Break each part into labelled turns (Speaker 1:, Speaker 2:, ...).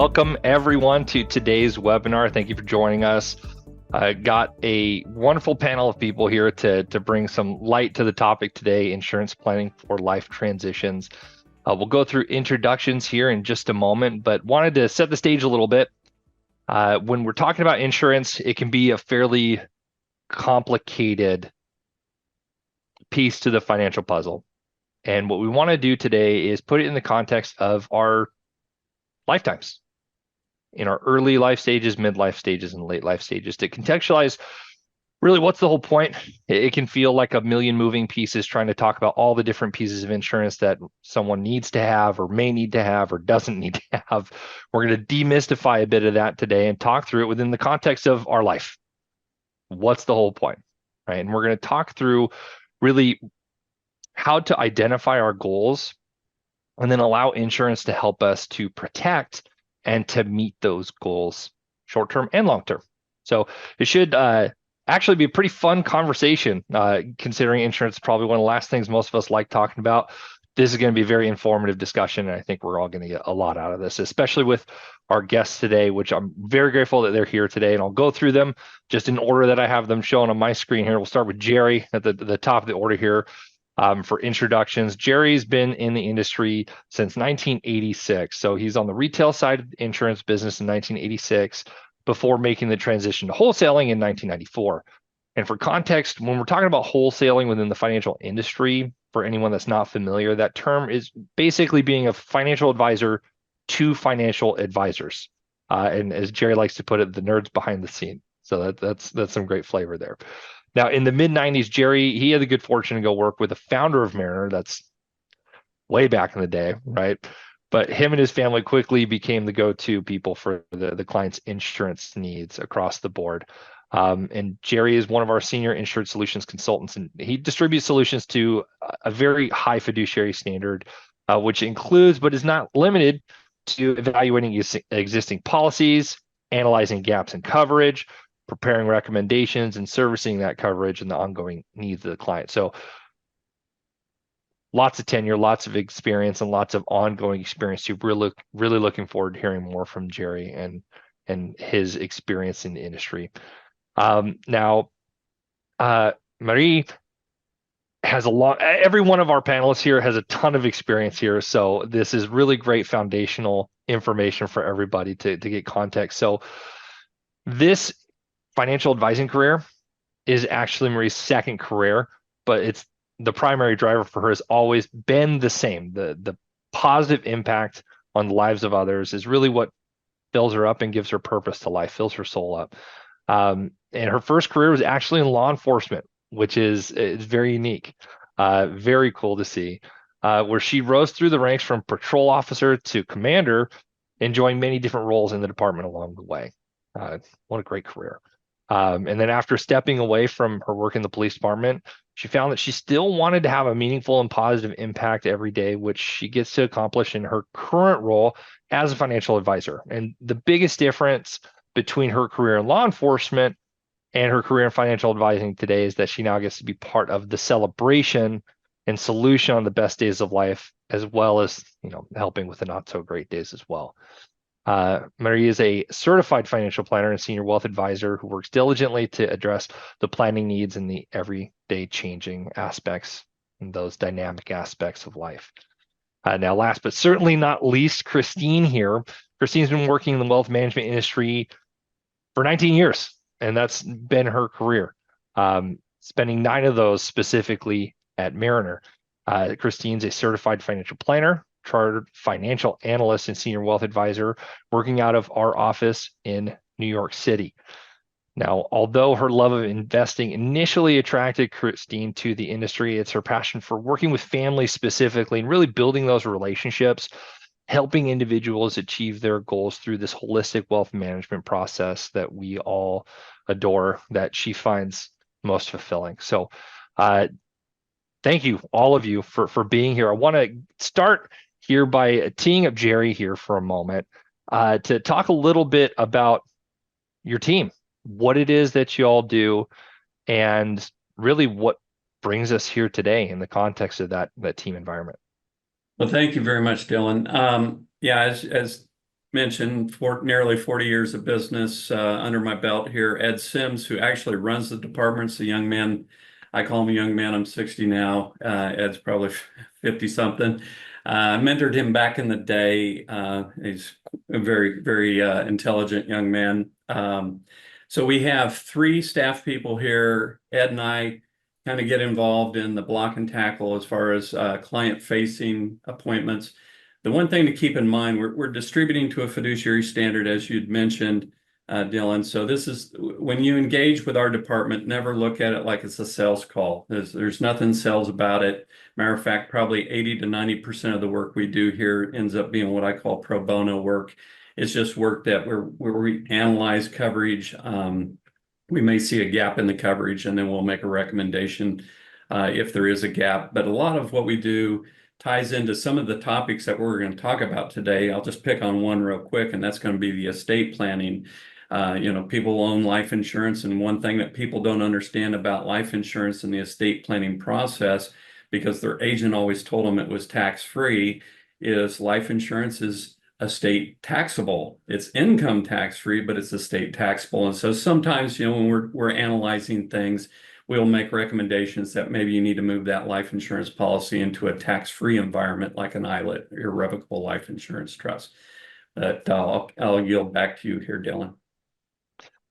Speaker 1: Welcome everyone to today's webinar. Thank you for joining us. I got a wonderful panel of people here to bring some light to the topic today, insurance planning for life transitions. We'll go through introductions here in just a moment, but wanted to set the stage a little bit. When we're talking about insurance, it can be a fairly complicated piece to the financial puzzle. And what we want to do today is put it in the context of our lifetimes, in our early life stages, mid-life stages, and late life stages, to contextualize really what's the whole point. It can feel like a million moving pieces trying to talk about all the different pieces of insurance that someone needs to have or may need to have or doesn't need to have. We're going to demystify a bit of that today and talk through it within the context of our life. What's the whole point, right? And we're going to talk through really how to identify our goals and then allow insurance to help us to protect and to meet those goals, short-term and long-term. So it should actually be a pretty fun conversation, considering insurance is probably one of the last things most of us like talking about. This is going to be a very informative discussion, and I think we're all going to get a lot out of this, especially with our guests today, which I'm very grateful that they're here today, and I'll go through them just in order that I have them shown on my screen here. We'll start with Jerry at the top of the order here. For introductions, Jerry's been in the industry since 1986. So he's on the retail side of the insurance business in 1986 before making the transition to wholesaling in 1994. And for context, when we're talking about wholesaling within the financial industry, for anyone that's not familiar, that term is basically being a financial advisor to financial advisors. And as Jerry likes to put it, the nerds behind the scene. So that's some great flavor there. Now, in the mid-90s, Jerry, he had the good fortune to go work with the founder of Mariner. That's way back in the day, right? But him and his family quickly became the go-to people for the client's insurance needs across the board. And Jerry is one of our senior insured solutions consultants, and he distributes solutions to a very high fiduciary standard, which includes but is not limited to evaluating existing policies, analyzing gaps in coverage, preparing recommendations, and servicing that coverage and the ongoing needs of the client. So lots of tenure, lots of experience, and lots of ongoing experience. So really looking forward to hearing more from Jerry and his experience in the industry. Now, Marie has every one of our panelists here has a ton of experience here. So this is really great foundational information for everybody to get context. So this financial advising career is actually Marie's second career, but it's the primary driver for her has always been the same. The positive impact on the lives of others is really what fills her up and gives her purpose to life, fills her soul up. And her first career was actually in law enforcement, which is very unique, very cool to see, where she rose through the ranks from patrol officer to commander, enjoying many different roles in the department along the way. What a great career. And then after stepping away from her work in the police department, she found that she still wanted to have a meaningful and positive impact every day, which she gets to accomplish in her current role as a financial advisor. And the biggest difference between her career in law enforcement and her career in financial advising today is that she now gets to be part of the celebration and solution on the best days of life, as well as, helping with the not so great days as well. Marie is a certified financial planner and senior wealth advisor who works diligently to address the planning needs and the everyday changing aspects and those dynamic aspects of life. Now, last but certainly not least, Christine here. Christine's been working in the wealth management industry for 19 years, and that's been her career, spending 9 of those specifically at Mariner. Christine's a certified financial planner, chartered financial analyst, and senior wealth advisor working out of our office in New York City. Now, although her love of investing initially attracted Christine to the industry, it's her passion for working with families specifically and really building those relationships, helping individuals achieve their goals through this holistic wealth management process that we all adore, that she finds most fulfilling. So thank you, all of you, for being here. I want to start here by teeing up Jerry here for a moment to talk a little bit about your team, what it is that you all do, and really what brings us here today in the context of that team environment.
Speaker 2: Well, thank you very much, Dylan. As mentioned, for nearly 40 years of business under my belt here. Ed Sims, who actually runs the department's a young man. I call him a young man. I'm 60 now. Ed's probably 50 something. I mentored him back in the day. He's a very, very intelligent young man. So we have three staff people here. Ed and I kind of get involved in the block and tackle as far as client-facing appointments. The one thing to keep in mind, we're distributing to a fiduciary standard, as you'd mentioned, Dylan. So this is when you engage with our department, never look at it like it's a sales call. There's nothing sales about it. Matter of fact, probably 80 to 90% of the work we do here ends up being what I call pro bono work. It's just work that where we analyze coverage. We may see a gap in the coverage, and then we'll make a recommendation if there is a gap. But a lot of what we do ties into some of the topics that we're going to talk about today. I'll just pick on one real quick, and that's going to be the estate planning. People own life insurance, and one thing that people don't understand about life insurance and the estate planning process, because their agent always told them it was tax-free, is life insurance is estate taxable. It's income tax-free, but it's estate taxable. And so sometimes, when we're analyzing things, we'll make recommendations that maybe you need to move that life insurance policy into a tax-free environment like an ILIT, irrevocable life insurance trust. But I'll yield back to you here, Dylan.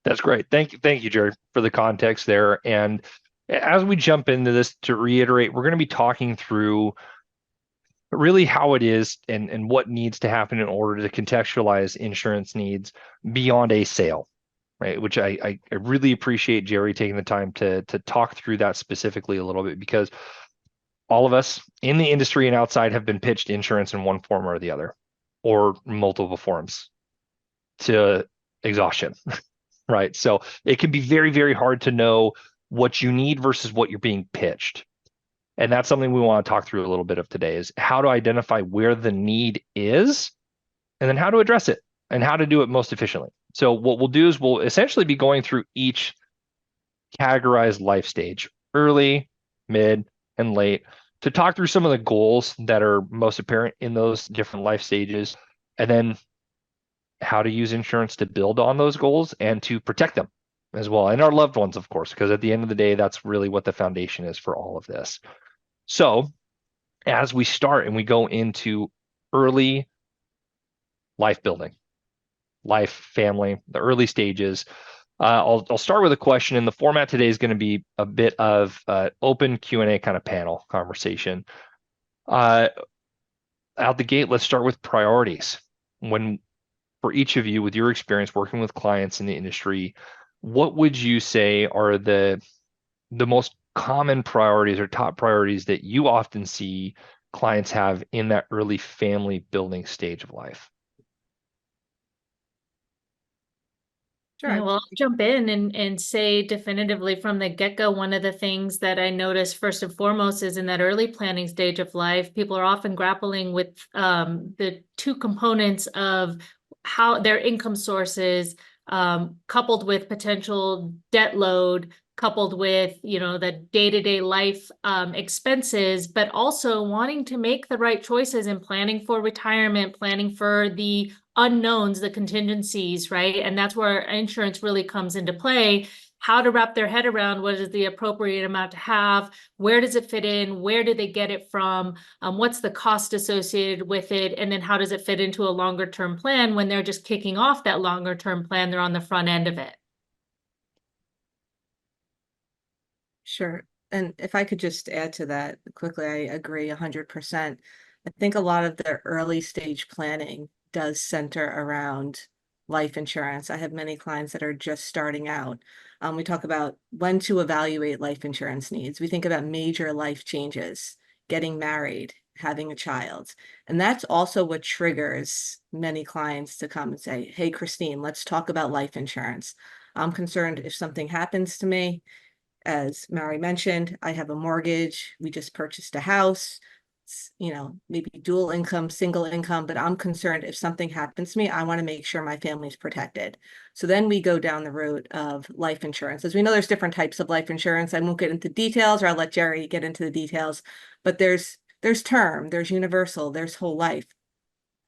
Speaker 1: That's great. Thank you, Jerry, for the context there. And as we jump into this, to reiterate, we're going to be talking through really how it is and what needs to happen in order to contextualize insurance needs beyond a sale, right? Which I really appreciate Jerry taking the time to talk through that specifically a little bit, because all of us in the industry and outside have been pitched insurance in one form or the other, or multiple forms to exhaustion, right? So it can be very, very hard to know what you need versus what you're being pitched. And that's something we want to talk through a little bit of today, is how to identify where the need is and then how to address it and how to do it most efficiently. So what we'll do is we'll essentially be going through each categorized life stage, early, mid, and late, to talk through some of the goals that are most apparent in those different life stages, and then how to use insurance to build on those goals and to protect them as well, and our loved ones, of course, because at the end of the day, that's really what the foundation is for all of this. So as we start and we go into early life building, life, family, the early stages, I'll start with a question, and the format today is going to be a bit of open Q&A kind of panel conversation. Out the gate, let's start with priorities. For each of you, with your experience working with clients in the industry, what would you say are the most common priorities or top priorities that you often see clients have in that early family building stage of life?
Speaker 3: Sure.
Speaker 4: Yeah, well, I'll jump in and say definitively from the get-go, one of the things that I noticed first and foremost is in that early planning stage of life, people are often grappling with the two components of how their income sources, coupled with potential debt load, coupled with, the day-to-day life expenses, but also wanting to make the right choices and planning for retirement, planning for the unknowns, the contingencies, right? And that's where insurance really comes into play. How to wrap their head around what is the appropriate amount to have, where does it fit in, where do they get it from, what's the cost associated with it, and then how does it fit into a longer term plan when they're just kicking off that longer term plan, they're on the front end of it.
Speaker 3: Sure. And if I could just add to that quickly, I agree 100%. I think a lot of the early stage planning does center around life insurance. I have many clients that are just starting out. We talk about when to evaluate life insurance needs. We think about major life changes, getting married, having a child. And that's also what triggers many clients to come and say, hey, Christine, let's talk about life insurance. I'm concerned if something happens to me. As Mary mentioned, I have a mortgage. We just purchased a house. It's, maybe dual income, single income, but I'm concerned if something happens to me, I want to make sure my family's protected. So then we go down the route of life insurance. As we know, there's different types of life insurance. I won't get into details, or I'll let Jerry get into the details, but there's term, there's universal, there's whole life.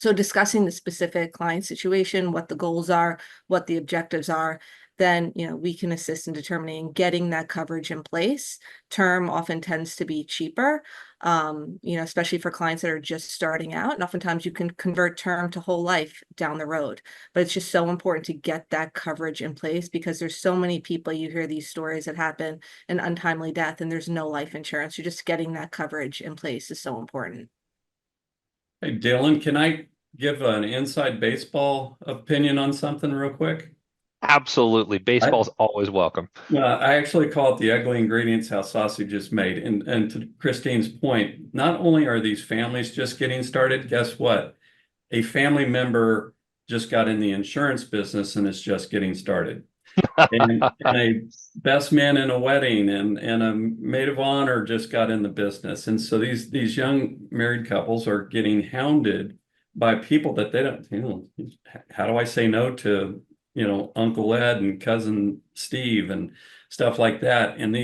Speaker 3: So discussing the specific client situation, what the goals are, what the objectives are, then, we can assist in determining getting that coverage in place. Term often tends to be cheaper, especially for clients that are just starting out. And oftentimes you can convert term to whole life down the road. But it's just so important to get that coverage in place because there's so many people, you hear these stories that happen, an untimely death, and there's no life insurance. You're just getting that coverage in place is so important.
Speaker 2: Hey, Dylan, can I give an inside baseball opinion on something real quick?
Speaker 1: Absolutely. Baseball's always welcome.
Speaker 2: I actually call it the ugly ingredients how sausage is made. And to Christine's point, not only are these families just getting started, guess what? A family member just got in the insurance business and is just getting started. And a best man in a wedding and a maid of honor just got in the business. And so these young married couples are getting hounded by people that they don't, how do I say no to, Uncle Ed and cousin Steve and stuff like that. And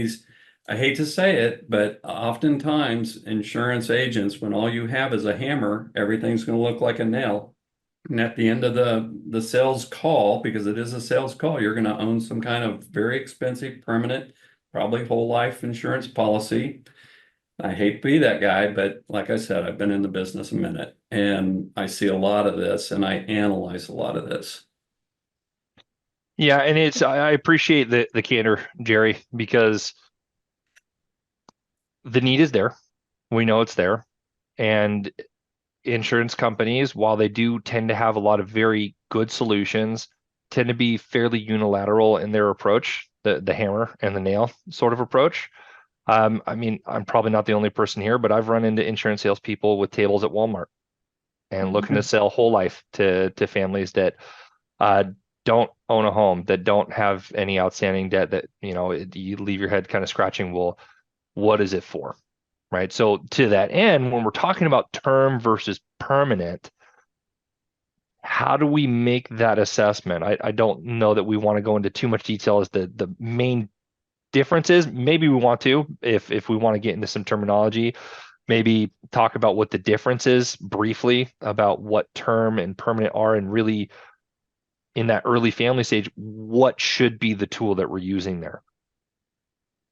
Speaker 2: I hate to say it, but oftentimes insurance agents, when all you have is a hammer, everything's going to look like a nail. And at the end of the sales call, because it is a sales call, you're going to own some kind of very expensive, permanent, probably whole life insurance policy. I hate to be that guy, but like I said, I've been in the business a minute and I see a lot of this and I analyze a lot of this.
Speaker 1: Yeah, and I appreciate the candor, Jerry, because the need is there. We know it's there. And insurance companies, while they do tend to have a lot of very good solutions, tend to be fairly unilateral in their approach, the hammer and the nail sort of approach. I mean, I'm probably not the only person here, but I've run into insurance salespeople with tables at Walmart and looking to sell whole life to families that don't own a home, that don't have any outstanding debt, that you leave your head kind of scratching. Well, what is it for? Right. So to that end, when we're talking about term versus permanent, how do we make that assessment? I don't know that we want to go into too much detail as the main difference is. Maybe we want to, if we want to get into some terminology, maybe talk about what the difference is briefly about what term and permanent are, and really in that early family stage, what should be the tool that we're using there.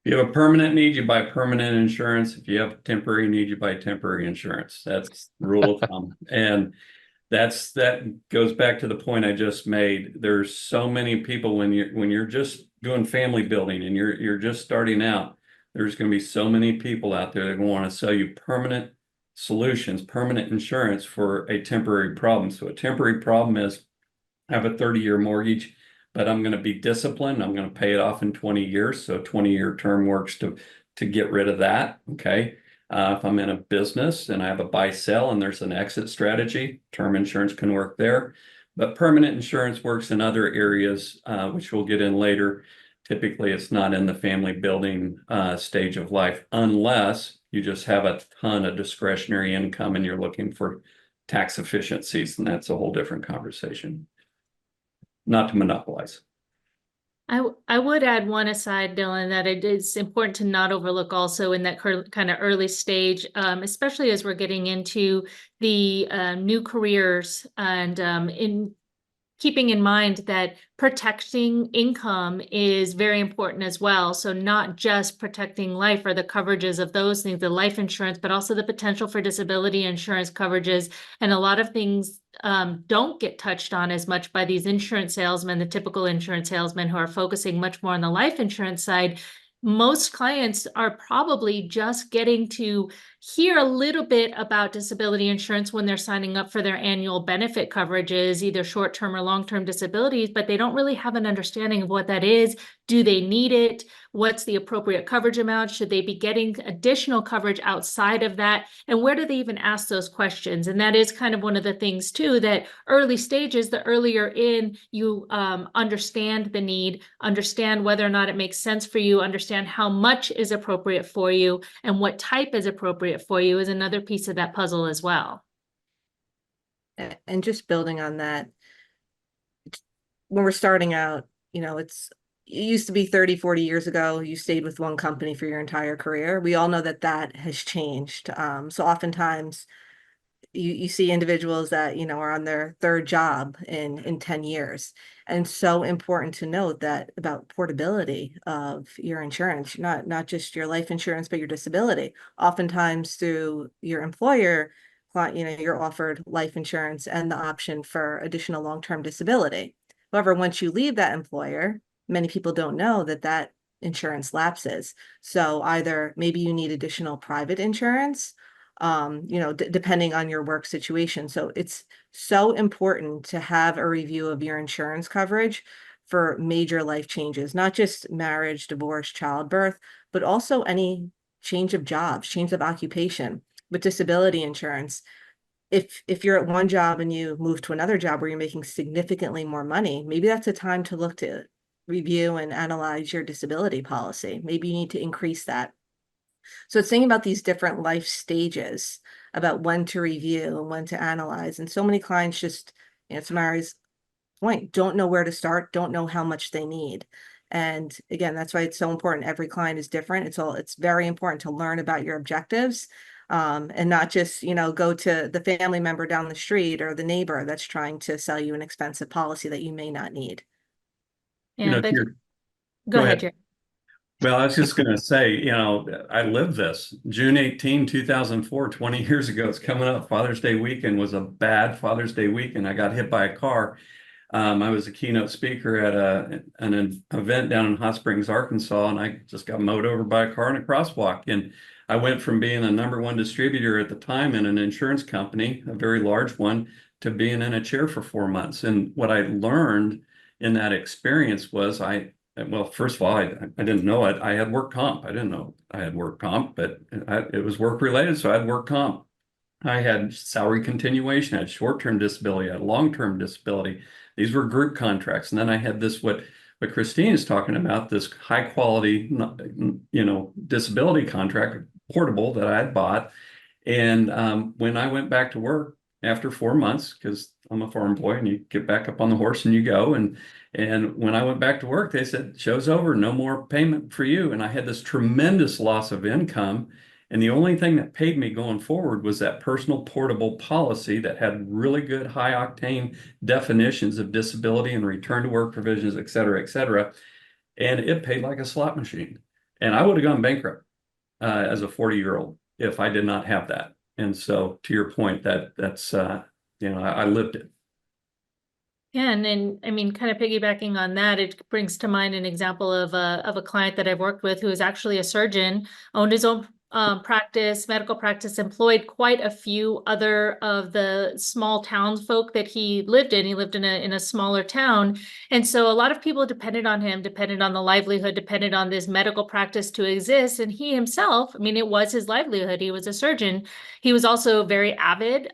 Speaker 2: If you have a permanent need, you buy permanent insurance. If you have a temporary need, you buy temporary insurance. That's the rule of thumb. And that goes back to the point I just made. There's so many people when you're just doing family building and you're just starting out, there's going to be so many people out there that want to sell you permanent solutions, permanent insurance for a temporary problem. So a temporary problem is I have a 30-year mortgage, but I'm going to be disciplined. I'm going to pay it off in 20 years. So a 20-year term works to get rid of that. Okay. If I'm in a business and I have a buy sell and there's an exit strategy, term insurance can work there. But permanent insurance works in other areas, which we'll get in later. Typically, it's not in the family building stage of life unless you just have a ton of discretionary income and you're looking for tax efficiencies. And that's a whole different conversation. Not to monopolize.
Speaker 4: I would add one aside, Dylan, that it is important to not overlook also in that kind of early stage, especially as we're getting into the new careers and in keeping in mind that protecting income is very important as well. So not just protecting life or the coverages of those things, the life insurance, but also the potential for disability insurance coverages. And a lot of things don't get touched on as much by these insurance salesmen, the typical insurance salesmen who are focusing much more on the life insurance side. Most clients are probably just getting to hear a little bit about disability insurance when they're signing up for their annual benefit coverages, either short-term or long-term disabilities, but they don't really have an understanding of what that is. Do they need it? What's the appropriate coverage amount? Should they be getting additional coverage outside of that? And where do they even ask those questions? And that is kind of one of the things too, that early stages, the earlier in you understand the need, understand whether or not it makes sense for you, understand how much is appropriate for you and what type is appropriate for you is another piece of that puzzle as well.
Speaker 3: And just building on that, when we're starting out, it used to be 30, 40 years ago, you stayed with one company for your entire career. We all know that has changed. So oftentimes you see individuals that, are on their third job in 10 years. And so important to note that about portability of your insurance, not just your life insurance, but your disability. Oftentimes through your employer, you're offered life insurance and the option for additional long-term disability. However, once you leave that employer, many people don't know that insurance lapses. So either maybe you need additional private insurance, depending on your work situation. So it's so important to have a review of your insurance coverage for major life changes, not just marriage, divorce, childbirth, but also any change of jobs, change of occupation. With disability insurance, if you're at one job and you move to another job where you're making significantly more money, maybe that's a time to look to review and analyze your disability policy. Maybe you need to increase that. So it's thinking about these different life stages, about when to review and when to analyze. And so many clients just, to Mary's point, don't know where to start, don't know how much they need. And again, that's why it's so important. Every client is different. It's very important to learn about your objectives, and not just, go to the family member down the street or the neighbor that's trying to sell you an expensive policy that you may not need.
Speaker 4: Yeah, but
Speaker 2: Go
Speaker 4: go ahead,
Speaker 2: ahead.
Speaker 4: Jerry.
Speaker 2: Well, I was just going to say, I lived this. June 18, 2004, 20 years ago. It's coming up. Father's Day weekend was a bad Father's Day weekend. I got hit by a car. I was a keynote speaker at an event down in Hot Springs, Arkansas, and I just got mowed over by a car in a crosswalk. And I went from being a #1 distributor at the time in an insurance company, a very large one, to being in a chair for 4 months. And what I learned in that experience was well, first of all, I didn't know it. I had work comp. I didn't know I had work comp, but it was work related, so I had work comp. I had salary continuation, I had short-term disability, I had long-term disability. These were group contracts. And then I had this, what Christine is talking about, this high quality, disability contract, portable, that I had bought. And when I went back to work after 4 months, because I'm a farm boy and you get back up on the horse and you go. And when I went back to work, they said, show's over, no more payment for you. And I had this tremendous loss of income. And the only thing that paid me going forward was that personal portable policy that had really good high octane definitions of disability and return to work provisions, et cetera, et cetera. And it paid like a slot machine. And I would have gone bankrupt as a 40-year-old if I did not have that. And so to your point, that's I lived it.
Speaker 4: Yeah, and I mean, kind of piggybacking on that, it brings to mind an example of a client that I've worked with who is actually a surgeon, owned his own medical practice, employed quite a few other of the small townsfolk that he lived in. He lived in a smaller town. And so a lot of people depended on him, depended on the livelihood, depended on this medical practice to exist. And he himself, I mean, it was his livelihood. He was a surgeon. He was also a very avid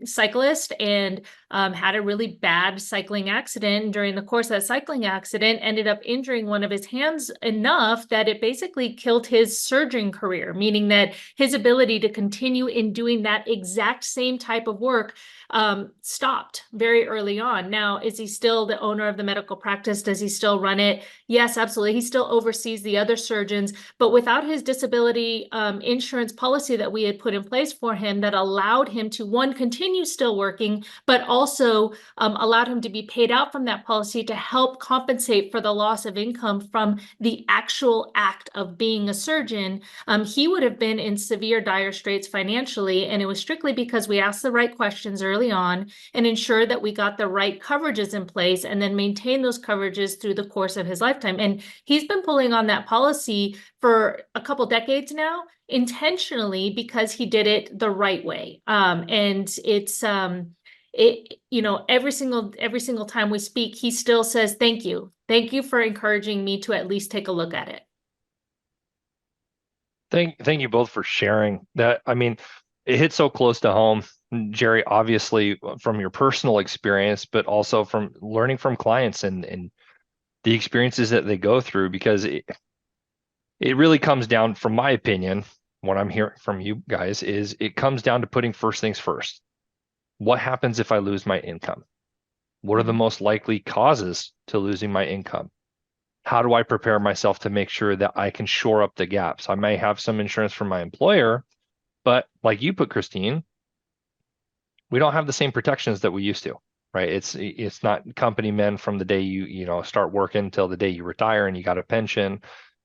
Speaker 4: cyclist and had a really bad cycling accident. During the course of that cycling accident, ended up injuring one of his hands enough that it basically killed his surgeon career, meaning that his ability to continue in doing that exact same type of work stopped very early on. Now, is he still the owner of the medical practice? Does he still run it? Yes, absolutely. He still oversees the other surgeons, but without his disability insurance policy that we had put in place for him that allowed him to, one, continue still working, but also allowed him to be paid out from that policy to help compensate for the loss of income from the actual act of being a surgeon, he would have been in severe dire straits financially. And it was strictly because we asked the right questions early on and ensured that we got the right coverages in place and then maintain those coverages through the course of his lifetime. And he's been pulling on that policy for a couple decades now, intentionally, because he did it the right way. And it's every single time we speak, he still says, thank you for encouraging me to at least take a look at it.
Speaker 1: Thank you both for sharing that. I mean, it hits so close to home, Jerry, obviously from your personal experience, but also from learning from clients and the experiences that they go through, because it really comes down, from my opinion, what I'm hearing from you guys is it comes down to putting first things first. What happens if I lose my income? What are the most likely causes to losing my income? How do I prepare myself to make sure that I can shore up the gaps? I may have some insurance from my employer, but like you put, Christine, we don't have the same protections that we used to, right? It's not company men from the day you know start working till the day you retire and you got a pension,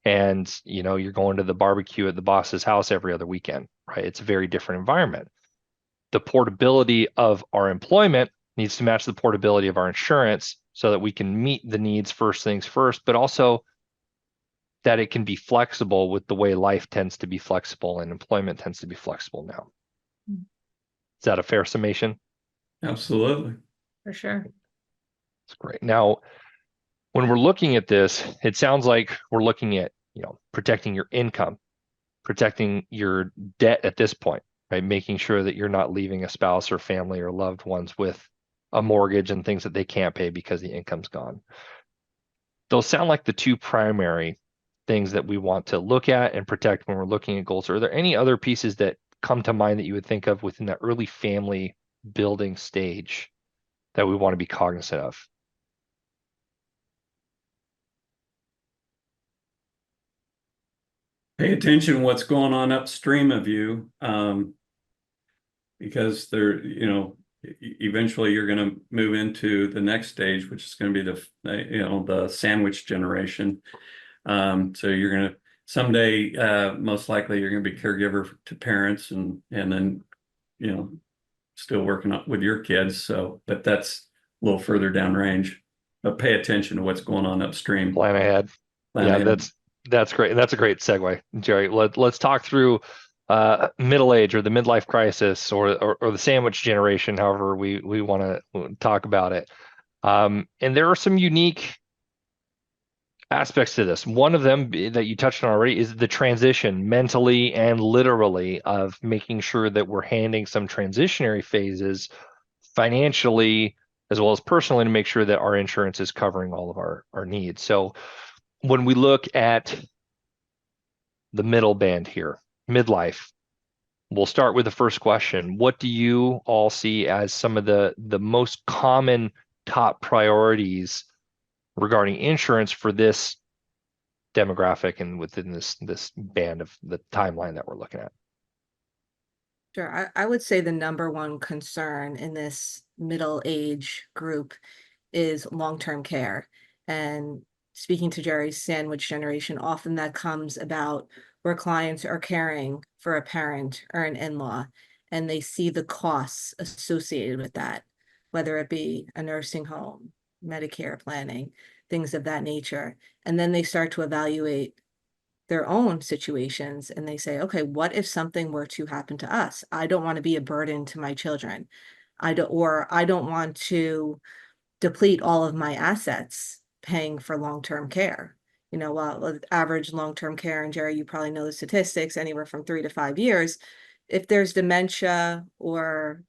Speaker 1: and you know you're going to the barbecue at the boss's house every other weekend, right? It's a very different environment. The portability of our employment needs to match the portability of our insurance so that we can meet the needs first things first, but also that it can be flexible with the way life tends to be flexible and employment tends to be flexible now. Is that a fair summation?
Speaker 2: Absolutely.
Speaker 4: For sure.
Speaker 1: That's great. Now, when we're looking at this, it sounds like we're looking at, you know, protecting your income, protecting your debt at this point, right? Making sure that you're not leaving a spouse or family or loved ones with a mortgage and things that they can't pay because the income's gone. Those sound like the two primary things that we want to look at and protect when we're looking at goals. Are there any other pieces that come to mind that you would think of within that early family building stage that we want to be cognizant of?
Speaker 2: Pay attention to what's going on upstream of you, because there, you know, eventually you're going to move into the next stage, which is going to be the sandwich generation. So you're going to someday, most likely, you're going to be caregiver to parents, and then, you know, still working up with your kids. So, but that's a little further downrange. But pay attention to what's going on upstream.
Speaker 1: Plan ahead. Yeah, that's great. That's a great segue, Jerry. Let's talk through middle age or the midlife crisis or the sandwich generation, however we want to talk about it. And there are some unique aspects to this. One of them that you touched on already is the transition mentally and literally of making sure that we're handling some transitionary phases financially as well as personally to make sure that our insurance is covering all of our needs. So when we look at the middle band here, midlife, we'll start with the first question. What do you all see as some of the most common top priorities regarding insurance for this demographic and within this band of the timeline that we're looking at?
Speaker 3: Sure. I would say the number one concern in this middle age group is long-term care. And speaking to Jerry's sandwich generation, often that comes about where clients are caring for a parent or an in-law, and they see the costs associated with that, whether it be a nursing home, Medicare planning, things of that nature. And then they start to evaluate their own situations and they say, okay, what if something were to happen to us? I don't want to be a burden to my children. I don't want to deplete all of my assets paying for long-term care. You know, well, average long-term care, and Jerry, you probably know the statistics, anywhere from 3 to 5 years. If there's dementia or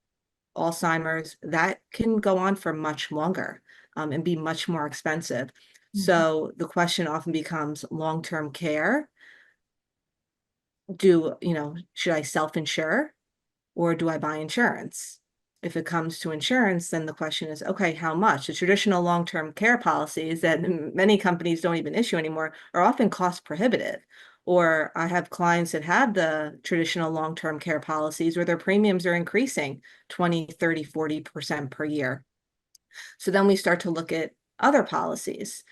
Speaker 3: Alzheimer's, that can go on for much longer and be much more expensive. Mm-hmm. So the question often becomes long-term care. Should I self-insure or do I buy insurance? If it comes to insurance, then the question is, okay, how much? The traditional long-term care policies that many companies don't even issue anymore are often cost prohibitive. Or I have clients that have the traditional long-term care policies where their premiums are increasing 20, 30, 40% per year. So then we start to look at other policies,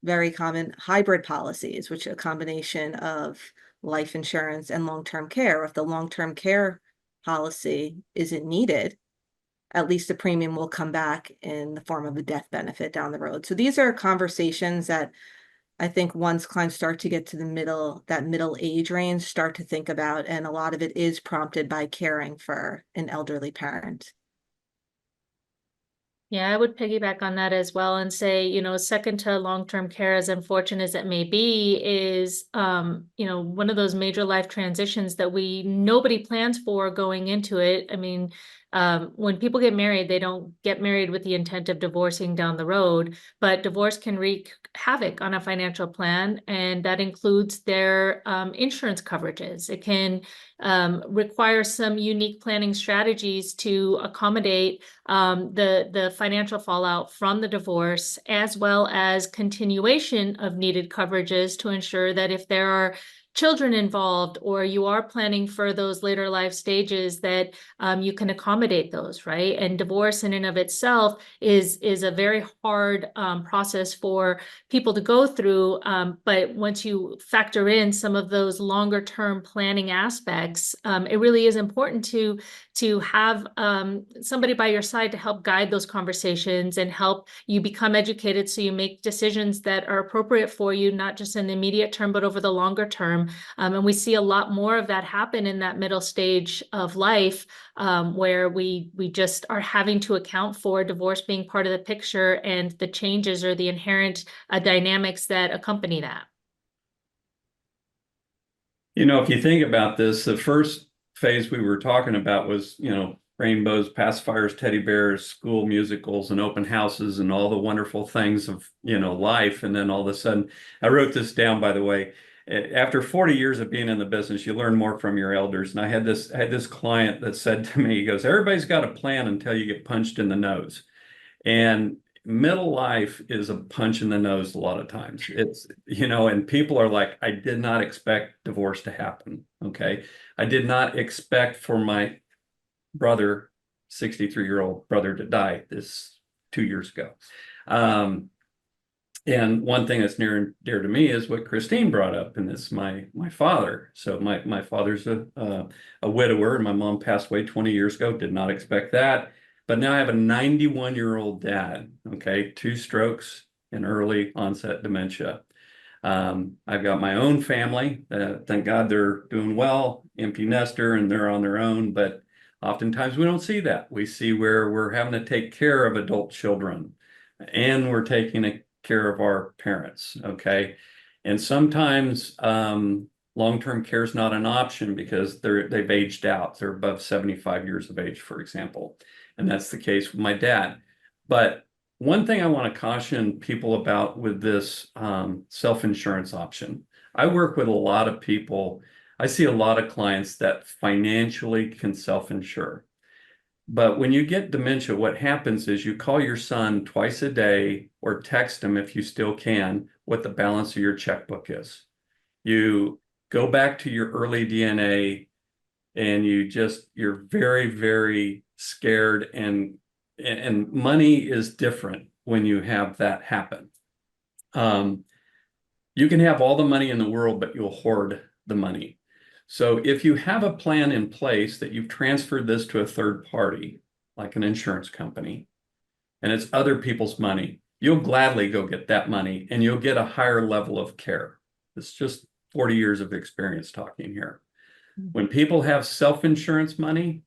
Speaker 3: very common hybrid policies, which are a combination of life insurance and long-term care. If the long-term care policy isn't needed, at least the premium will come back in the form of a death benefit down the road. So these are conversations that I think once clients start to get to that middle age range, start to think about, and a lot of it is prompted by caring for an elderly parent.
Speaker 4: Yeah, I would piggyback on that as well and say, you know, second to long-term care, as unfortunate as it may be, is, you know, one of those major life transitions that nobody plans for going into it. I mean, when people get married, they don't get married with the intent of divorcing down the road, but divorce can wreak havoc on a financial plan, and that includes their insurance coverages. It can require some unique planning strategies to accommodate the financial fallout from the divorce, as well as continuation of needed coverages to ensure that if there are children involved, or you are planning for those later life stages, that you can accommodate those, right? And divorce in and of itself is a very hard process for people to go through. But once you factor in some of those longer term planning aspects, it really is important to have somebody by your side to help guide those conversations and help you become educated so you make decisions that are appropriate for you, not just in the immediate term, but over the longer term. And we see a lot more of that happen in that middle stage of life, where we just are having to account for divorce being part of the picture and the changes or the inherent dynamics that accompany that.
Speaker 2: You know, if you think about this, the first phase we were talking about was, you know, rainbows, pacifiers, teddy bears, school musicals, and open houses, and all the wonderful things of, you know, life. And then all of a sudden, I wrote this down, by the way. After 40 years of being in the business, you learn more from your elders. And I had this client that said to me, he goes, everybody's got a plan until you get punched in the nose. And middle life is a punch in the nose a lot of times. It's, you know, and people are like, I did not expect divorce to happen. Okay. I did not expect for my brother, 63-year-old brother, to die this 2 years ago. And one thing that's near and dear to me is what Christine brought up, and it's my father. So my father's a widower, and my mom passed away 20 years ago. Did not expect that. But now I have a 91-year-old dad, okay, 2 strokes and early onset dementia. I've got my own family. Thank God they're doing well, empty nester, and they're on their own. But oftentimes we don't see that. We see where we're having to take care of adult children, and we're taking care of our parents, okay? And sometimes long-term care is not an option because they've aged out. They're above 75 years of age, for example. And that's the case with my dad. But one thing I want to caution people about with this self-insurance option, I work with a lot of people. I see a lot of clients that financially can self-insure. But when you get dementia, what happens is you call your son twice a day or text him if you still can what the balance of your checkbook is. You go back to your early DNA and you're very, very scared, and money is different when you have that happen. You can have all the money in the world, but you'll hoard the money. So if you have a plan in place that you've transferred this to a third party, like an insurance company, and it's other people's money, you'll gladly go get that money and you'll get a higher level of care. It's just 40 years of experience talking here. When people have self-insurance money,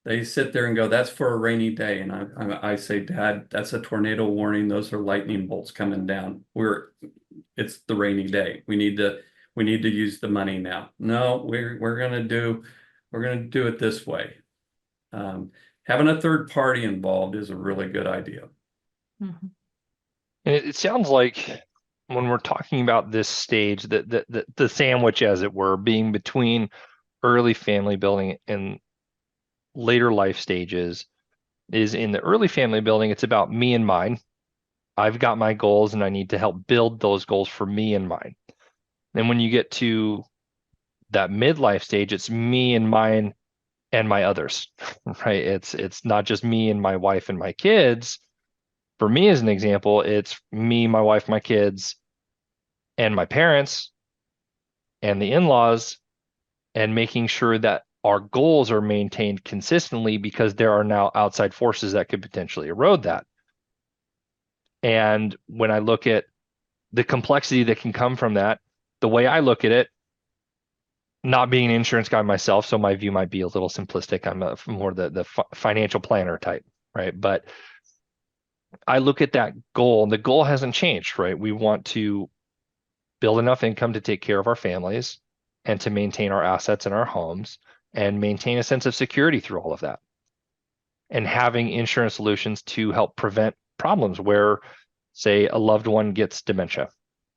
Speaker 2: they sit there and go, that's for a rainy day. And I say, Dad, that's a tornado warning. Those are lightning bolts coming down. It's the rainy day. We need to use the money now. No, we're gonna do it this way. Having a third party involved is a really good idea.
Speaker 4: Mhm.
Speaker 1: And it sounds like when we're talking about this stage, the sandwich, as it were, being between early family building and later life stages, is in the early family building, it's about me and mine. I've got my goals and I need to help build those goals for me and mine. And when you get to that midlife stage, it's me and mine and my others, right? It's not just me and my wife and my kids. For me, as an example, it's me, my wife, my kids, and my parents and the in-laws, and making sure that our goals are maintained consistently, because there are now outside forces that could potentially erode that. And when I look at the complexity that can come from that, the way I look at it, not being an insurance guy myself, so my view might be a little simplistic. I'm more the financial planner type, right? But I look at that goal, and the goal hasn't changed, right? We want to build enough income to take care of our families and to maintain our assets in our homes and maintain a sense of security through all of that. And having insurance solutions to help prevent problems where, say, a loved one gets dementia,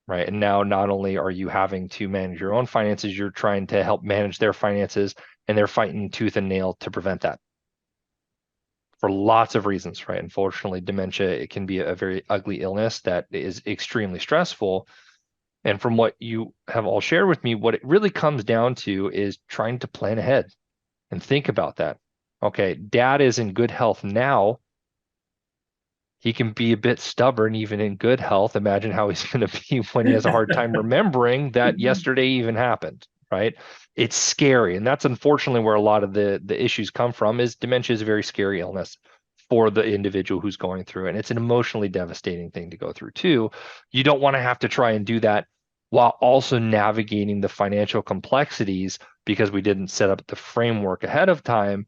Speaker 1: right? And now not only are you having to manage your own finances, you're trying to help manage their finances, and they're fighting tooth and nail to prevent that for lots of reasons, right? Unfortunately, dementia, it can be a very ugly illness that is extremely stressful. And from what you have all shared with me, what it really comes down to is trying to plan ahead and think about that. Okay, dad is in good health now. He can be a bit stubborn even in good health. Imagine how he's going to be when he has a hard time remembering that yesterday even happened, right? It's scary. And that's unfortunately where a lot of the issues come from. Is dementia is a very scary illness for the individual who's going through it. And it's an emotionally devastating thing to go through too. You don't want to have to try and do that while also navigating the financial complexities because we didn't set up the framework ahead of time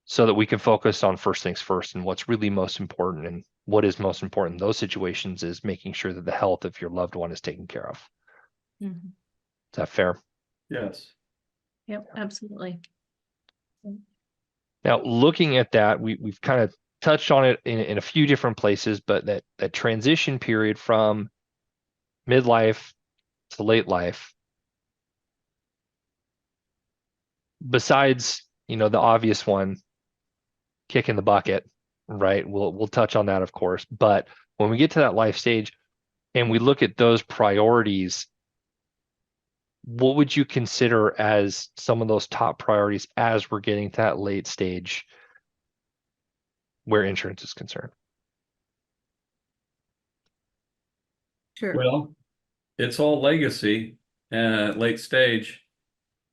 Speaker 1: so that we can focus on first things first and what's really most important. And what is most important in those situations is making sure that the health of your loved one is taken care of.
Speaker 4: Mhm.
Speaker 1: Is that fair?
Speaker 2: Yes.
Speaker 4: Yep, absolutely.
Speaker 1: Now, looking at that, we've kind of touched on it in a few different places, but that transition period from midlife to late life, besides, the obvious one, kicking the bucket, right? We'll touch on that, of course. But when we get to that life stage and we look at those priorities, what would you consider as some of those top priorities as we're getting to that late stage where insurance is concerned?
Speaker 3: Sure.
Speaker 2: Well, it's all legacy, late stage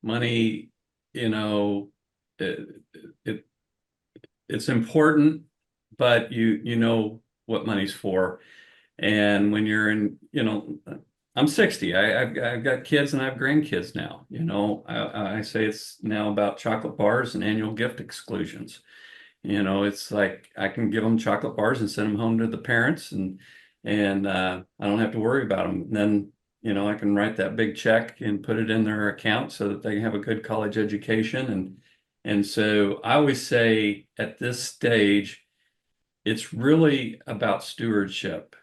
Speaker 2: money, you know, it, it it's important, but you know what money's for. And when you're in, I'm 60. I've got kids and I have grandkids now. I say it's now about chocolate bars and annual gift exclusions. It's like I can give them chocolate bars and send them home to the parents, and I don't have to worry about them. And then, I can write that big check and put it in their account so that they can have a good college education. And so I always say at this stage, it's really about stewardship.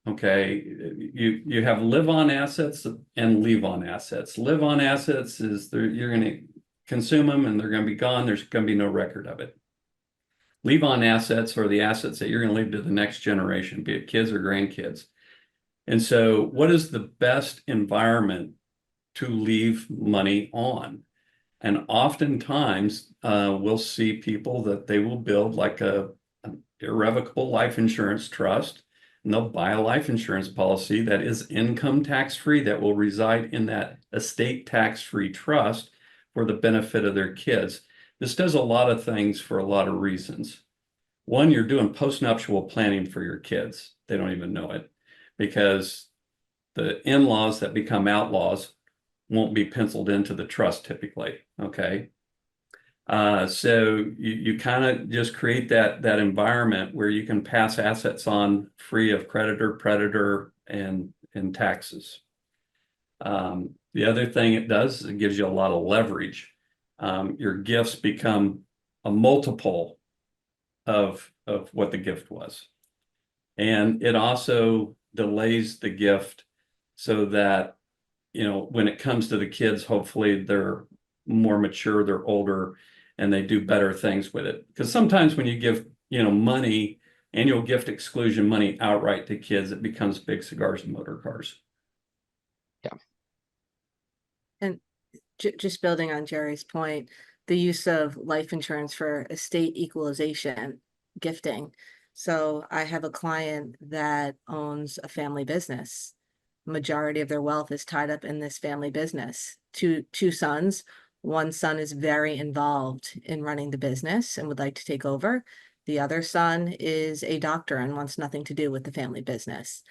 Speaker 2: Okay, you have live on assets and leave on assets. Live on assets is you're going to consume them and they're going to be gone. There's going to be no record of it. Leave on assets are the assets that you're going to leave to the next generation, be it kids or grandkids. And so, what is the best environment to leave money on? And oftentimes, we'll see people that they will build like an irrevocable life insurance trust, and they'll buy a life insurance policy that is income tax free, that will reside in that estate tax free trust for the benefit of their kids. This does a lot of things for a lot of reasons. One, you're doing postnuptial planning for your kids. They don't even know it because the in-laws that become outlaws won't be penciled into the trust typically. Okay. So you kind of just create that environment where you can pass assets on free of creditor, predator, and taxes. The other thing it does is it gives you a lot of leverage. Your gifts become a multiple of what the gift was. And it also delays the gift so that, when it comes to the kids, hopefully they're more mature, they're older, and they do better things with it. Because sometimes when you give, money, annual gift exclusion money outright to kids, it becomes big cigars and motor cars.
Speaker 1: Yeah.
Speaker 3: And just building on Jerry's point, the use of life insurance for estate equalization, gifting. So I have a client that owns a family business. Majority of their wealth is tied up in this family business. Two sons. One son is very involved in running the business and would like to take over. The other son is a doctor and wants nothing to do with the family business.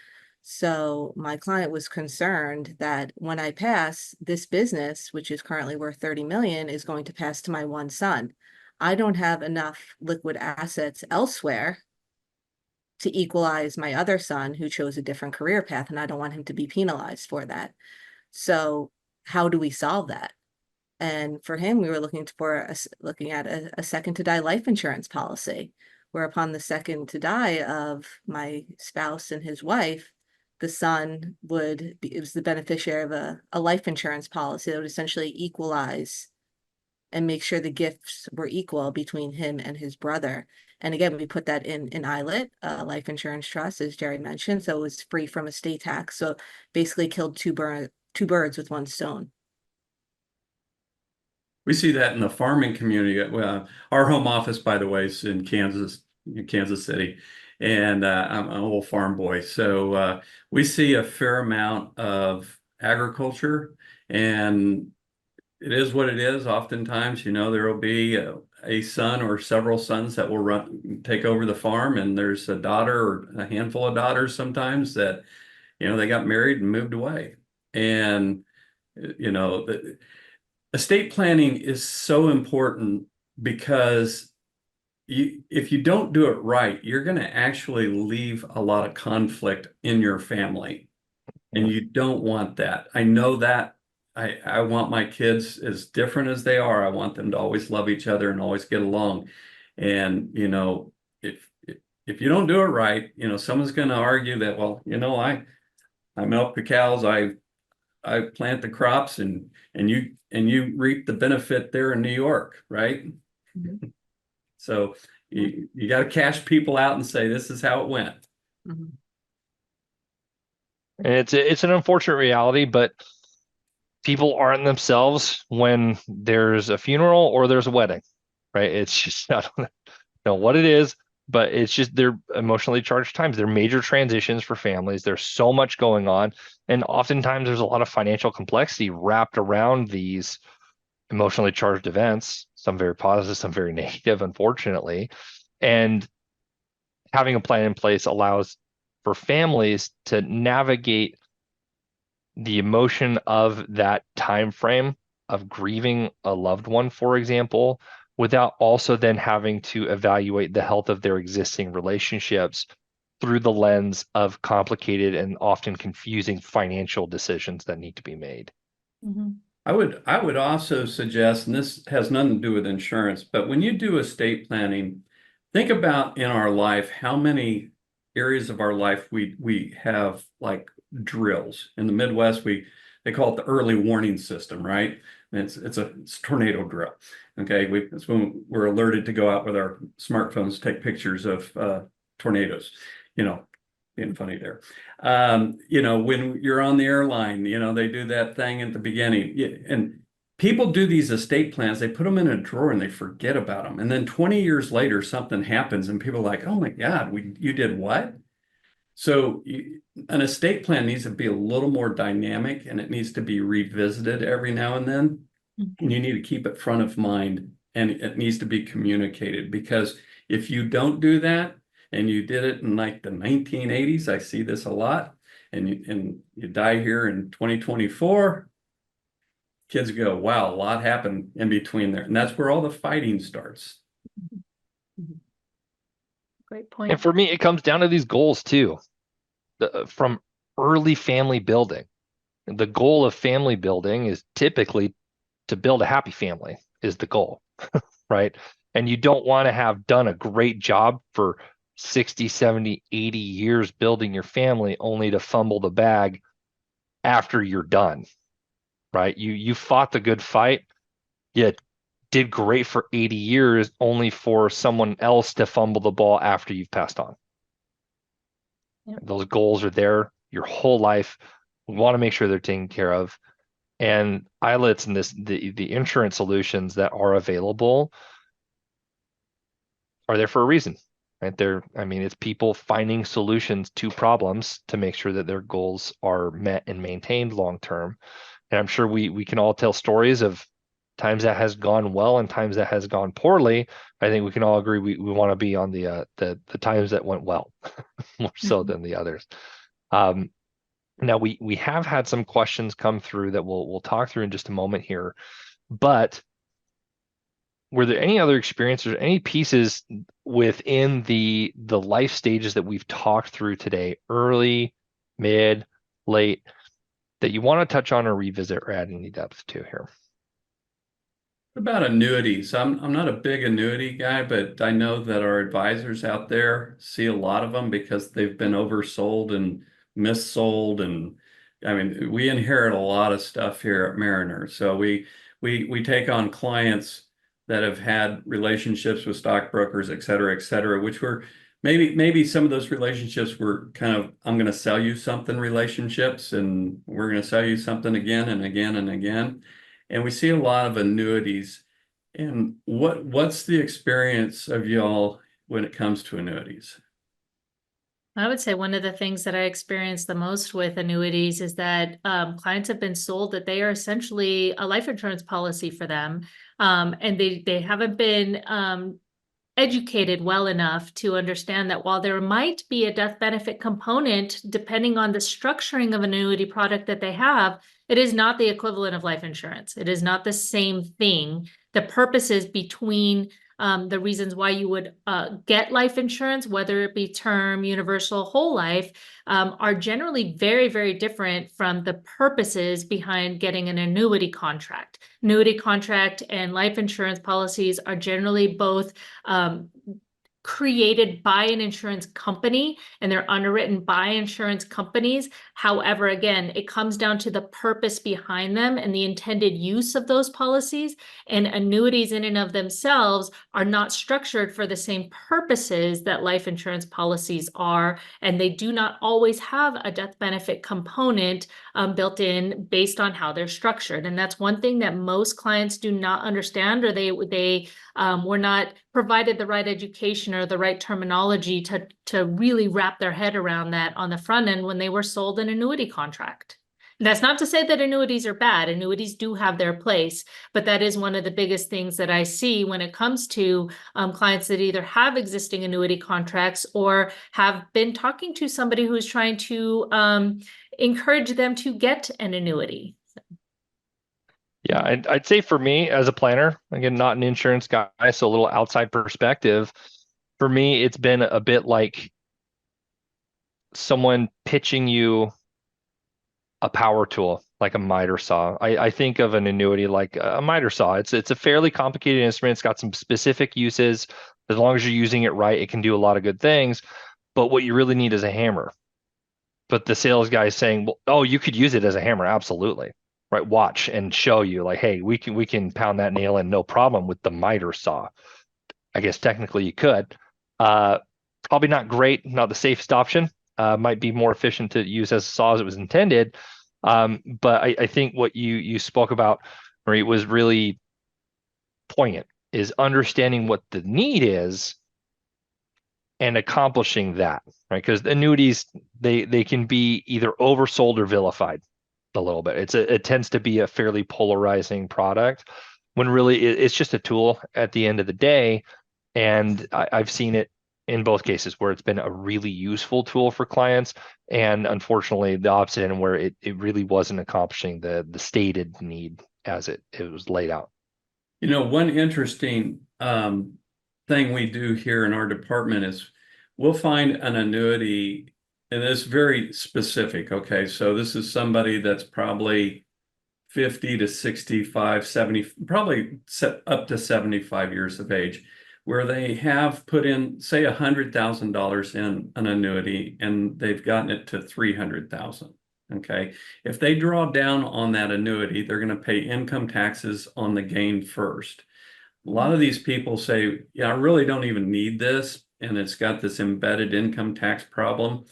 Speaker 3: So my client was concerned that when I pass, this business, which is currently worth 30 million, is going to pass to my one son. I don't have enough liquid assets elsewhere to equalize my other son who chose a different career path, and I don't want him to be penalized for that. So how do we solve that? And for him, we were looking at a second to die life insurance policy, where upon the second to die of my spouse and his wife, the son it was the beneficiary of a life insurance policy that would essentially equalize and make sure the gifts were equal between him and his brother. And again, we put that in ILIT, life insurance trust, as Jerry mentioned, so it was free from estate tax. So basically killed two birds with one stone.
Speaker 2: We see that in the farming community. Our home office, by the way, is in Kansas City, and I'm an old farm boy. So we see a fair amount of agriculture, and it is what it is. Oftentimes, there will be a son or several sons that will take over the farm, and there's a daughter or a handful of daughters sometimes that, they got married and moved away. And, estate planning is so important because if you don't do it right, you're going to actually leave a lot of conflict in your family, and you don't want that. I know that. I want my kids as different as they are. I want them to always love each other and always get along. And, if you don't do it right, someone's going to argue that, well, I milk the cows, I plant the crops, and you reap the benefit there in New York, right?
Speaker 3: Mm-hmm.
Speaker 2: So you got to cash people out and say, this is how it went.
Speaker 3: Mm-hmm.
Speaker 1: And it's an unfortunate reality, but people aren't themselves when there's a funeral or there's a wedding, right? It's just, I don't know what it is, but it's just they're emotionally charged times. They're major transitions for families. There's so much going on. And oftentimes there's a lot of financial complexity wrapped around these emotionally charged events, some very positive, some very negative, unfortunately. And having a plan in place allows for families to navigate the emotion of that time frame of grieving a loved one, for example, without also then having to evaluate the health of their existing relationships through the lens of complicated and often confusing financial decisions that need to be made.
Speaker 4: Mm-hmm.
Speaker 2: I would also suggest, and this has nothing to do with insurance, but when you do estate planning, think about in our life how many areas of our life we have like drills. In the Midwest, they call it the early warning system, right? And it's a tornado drill. Okay, that's when we're alerted to go out with our smartphones, take pictures of tornadoes. Being funny there. When you're on the airline, they do that thing at the beginning. And people do these estate plans, they put them in a drawer and they forget about them. And then 20 years later, something happens and people are like, oh my God, you did what? So an estate plan needs to be a little more dynamic, and it needs to be revisited every now and then. And you need to keep it front of mind, and it needs to be communicated, because if you don't do that, and you did it in like the 1980s, I see this a lot, and you die here in 2024, kids go, wow, a lot happened in between there. And that's where all the fighting starts.
Speaker 4: Great point.
Speaker 1: And for me, it comes down to these goals too. From early family building. The goal of family building is typically to build a happy family is the goal, right? And you don't want to have done a great job for 60, 70, 80 years building your family only to fumble the bag after you're done, right? You fought the good fight. You did great for 80 years only for someone else to fumble the ball after you've passed on.
Speaker 4: Yep.
Speaker 1: Those goals are there your whole life. We want to make sure they're taken care of. And ILITs and the insurance solutions that are available are there for a reason, right? It's people finding solutions to problems to make sure that their goals are met and maintained long term. And I'm sure we can all tell stories of times that has gone well and times that has gone poorly. I think we can all agree we want to be on the times that went well more so than the others. Now we have had some questions come through that we'll talk through in just a moment here, but were there any other experiences or any pieces within the life stages that we've talked through today, early, mid, late, that you want to touch on or revisit or add any depth to here?
Speaker 2: What about annuities? I'm not a big annuity guy, but I know that our advisors out there see a lot of them because they've been oversold and missold. And we inherit a lot of stuff here at Mariner. So we we take on clients that have had relationships with stockbrokers, et cetera, which were maybe some of those relationships were kind of, I'm going to sell you something relationships, and we're going to sell you something again and again and again. And we see a lot of annuities. And what's the experience of y'all when it comes to annuities?
Speaker 4: I would say one of the things that I experience the most with annuities is that clients have been sold that they are essentially a life insurance policy for them. And they haven't been educated well enough to understand that while there might be a death benefit component, depending on the structuring of an annuity product that they have, it is not the equivalent of life insurance. It is not the same thing. The purposes between the reasons why you would get life insurance, whether it be term, universal, whole life, are generally very, very different from the purposes behind getting an annuity contract. Annuity contract and life insurance policies are generally both created by an insurance company and they're underwritten by insurance companies. However, again, it comes down to the purpose behind them and the intended use of those policies. And annuities in and of themselves are not structured for the same purposes that life insurance policies are. And they do not always have a death benefit component built in based on how they're structured. And that's one thing that most clients do not understand, or they were not provided the right education or the right terminology to really wrap their head around that on the front end when they were sold an annuity contract. And that's not to say that annuities are bad. Annuities do have their place, but that is one of the biggest things that I see when it comes to clients that either have existing annuity contracts or have been talking to somebody who's trying to encourage them to get an annuity.
Speaker 1: Yeah, I'd say for me as a planner, again, not an insurance guy, so a little outside perspective. For me, it's been a bit like someone pitching you a power tool, like a miter saw. I think of an annuity like a miter saw. It's a fairly complicated instrument. It's got some specific uses. As long as you're using it right, it can do a lot of good things. But what you really need is a hammer. But the sales guy is saying, well, oh, you could use it as a hammer. Absolutely. Right. Watch and show you like, hey, we can pound that nail in no problem with the miter saw. I guess technically you could. Probably not great, not the safest option. Might be more efficient to use as a saw as it was intended. But I think what you spoke about, Marie, was really poignant, is understanding what the need is and accomplishing that, right? Because annuities, they can be either oversold or vilified a little bit. It tends to be a fairly polarizing product when really it's just a tool at the end of the day. And I've seen it in both cases where it's been a really useful tool for clients, and unfortunately the opposite end where it really wasn't accomplishing the stated need as it was laid out.
Speaker 2: You know, one interesting thing we do here in our department is we'll find an annuity, and it's very specific. Okay, so this is somebody that's probably 50 to 65, 70, probably up to 75 years of age, where they have put in, say, $100,000 in an annuity, and they've gotten it to 300,000. Okay, if they draw down on that annuity, they're going to pay income taxes on the gain first. A lot of these people say, yeah, I really don't even need this, and it's got this embedded income tax problem.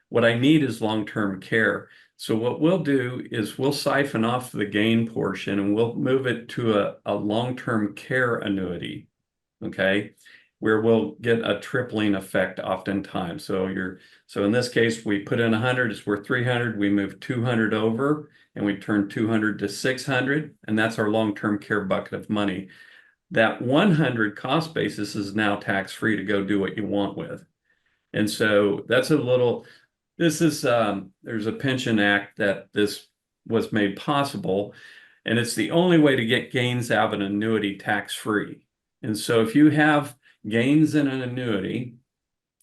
Speaker 2: What I need is long-term care. So what we'll do is we'll siphon off the gain portion and we'll move it to a long-term care annuity, okay, where we'll get a tripling effect oftentimes. So in this case, we put in 100, it's worth 300, we move 200 over and we turn 200 to 600, and that's our long-term care bucket of money. That 100 cost basis is now tax-free to go do what you want with. And so that's a little, this is, there's a pension act that this was made possible, and it's the only way to get gains out of an annuity tax-free. And so if you have gains in an annuity,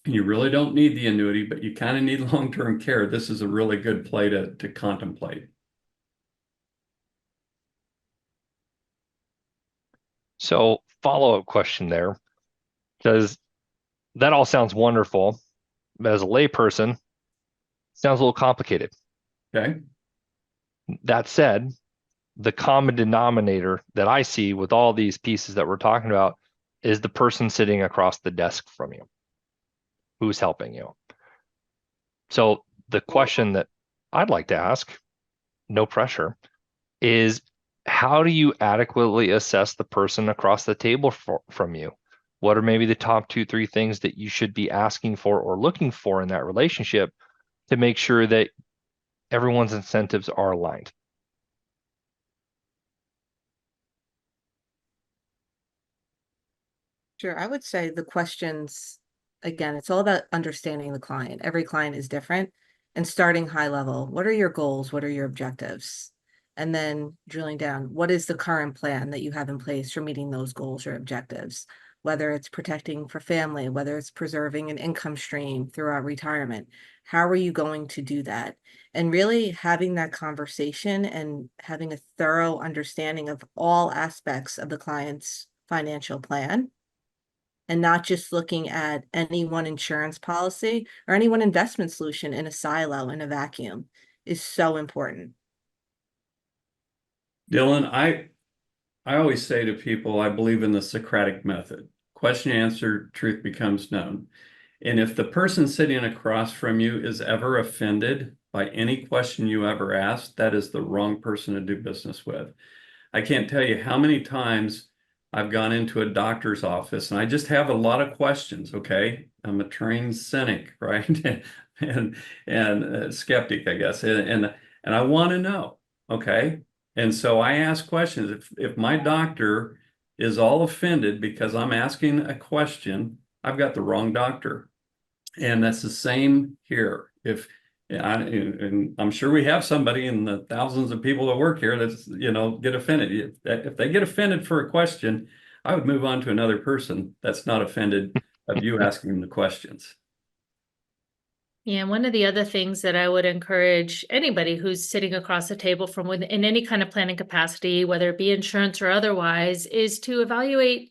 Speaker 2: and you really don't need the annuity, but you kind of need long-term care, this is a really good play to contemplate.
Speaker 1: So follow-up question there, because that all sounds wonderful, but as a layperson, sounds a little complicated.
Speaker 2: Okay.
Speaker 1: That said, the common denominator that I see with all these pieces that we're talking about is the person sitting across the desk from you who's helping you. So the question that I'd like to ask, no pressure, is how do you adequately assess the person across the table from you? What are maybe the top 2, 3 things that you should be asking for or looking for in that relationship to make sure that everyone's incentives are aligned?
Speaker 3: Sure, I would say the questions, again, it's all about understanding the client. Every client is different, and starting high level. What are your goals? What are your objectives? And then drilling down, what is the current plan that you have in place for meeting those goals or objectives? Whether it's protecting for family, whether it's preserving an income stream throughout retirement. How are you going to do that? And really having that conversation and having a thorough understanding of all aspects of the client's financial plan, and not just looking at any one insurance policy or any one investment solution in a silo, in a vacuum, is so important.
Speaker 2: Dylan, I always say to people, I believe in the Socratic method. Question answered, truth becomes known. And if the person sitting across from you is ever offended by any question you ever ask, that is the wrong person to do business with. I can't tell you how many times I've gone into a doctor's office and I just have a lot of questions, okay? I'm a trained cynic, right? and skeptic, I guess. And I want to know, okay? And so I ask questions. If my doctor is all offended because I'm asking a question, I've got the wrong doctor. And that's the same here. And I'm sure we have somebody in the thousands of people that work here that's, get offended. If they get offended for a question, I would move on to another person that's not offended of you asking them the questions.
Speaker 4: Yeah, one of the other things that I would encourage anybody who's sitting across the table from within any kind of planning capacity, whether it be insurance or otherwise, is to evaluate,